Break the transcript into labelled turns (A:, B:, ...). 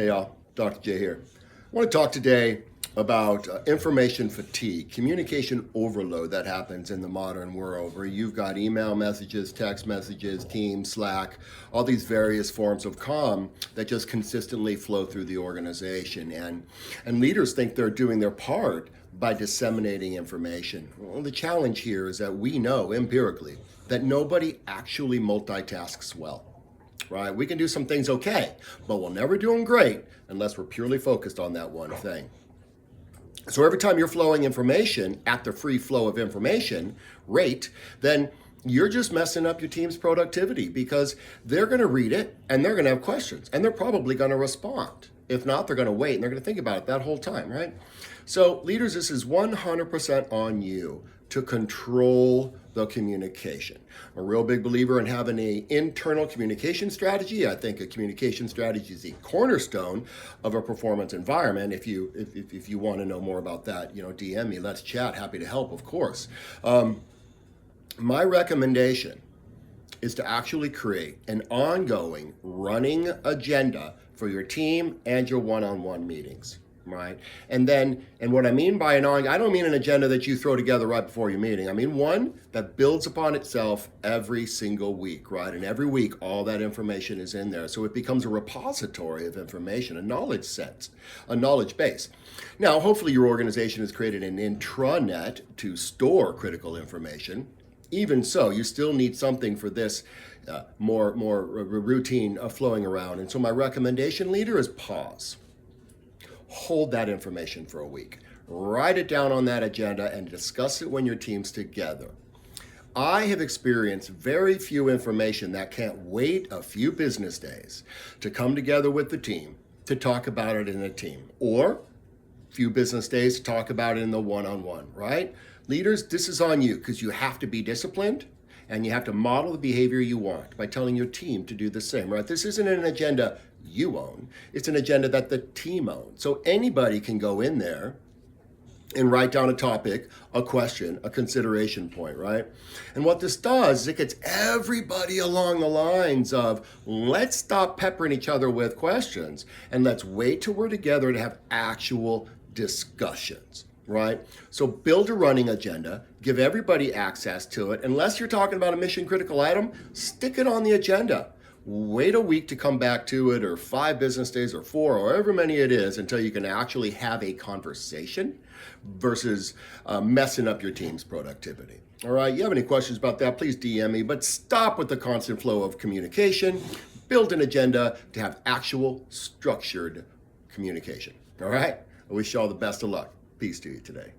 A: Hey y'all, Dr. J here. I want to talk today about information fatigue, communication overload that happens in the modern world where you've got email messages, text messages, Teams, Slack, all these various forms of comm that just consistently flow through the organization. And leaders think they're doing their part by disseminating information. Well, the challenge here is that we know empirically that nobody actually multitasks well. Right? We can do some things okay, but we'll never do them great unless we're purely focused on that one thing. So every time you're flowing information at the free flow of information rate, then you're just messing up your team's productivity because they're going to read it and they're going to have questions and they're probably going to respond. If not, they're going to wait and they're going to think about it that whole time, right? So leaders, this is 100% on you to control the communication. I'm a real big believer in having an internal communication strategy. I think a communication strategy is the cornerstone of a performance environment. If you want to know more about that, DM me. Let's chat. Happy to help, of course. My recommendation is to actually create an ongoing running agenda for your team and your one-on-one meetings. Right. And what I mean by I don't mean an agenda that you throw together right before your meeting. I mean one that builds upon itself every single week, right? And every week, all that information is in there. So it becomes a repository of information, a knowledge set, a knowledge base. Now, hopefully your organization has created an intranet to store critical information. Even so, you still need something for this more routine flowing around. And so my recommendation, leader, is pause. Hold that information for a week. Write it down on that agenda and discuss it when your team's together. I have experienced very few information that can't wait a few business days to come together with the team to talk about it in a team, or few business days to talk about it in the one-on-one, right? Leaders, this is on you because you have to be disciplined and you have to model the behavior you want by telling your team to do the same, right? This isn't an agenda you own. It's an agenda that the team owns. So anybody can go in there and write down a topic, a question, a consideration point, right? And what this does is it gets everybody along the lines of let's stop peppering each other with questions and let's wait till we're together to have actual discussions. Right? So build a running agenda, give everybody access to it. Unless you're talking about a mission critical item, stick it on the agenda. Wait a week to come back to it, or 5 business days, or 4, or however many it is, until you can actually have a conversation versus messing up your team's productivity. All right, you have any questions about that, please DM me, but stop with the constant flow of communication. Build an agenda to have actual structured communication. All right, I wish you all the best of luck. Peace to you today.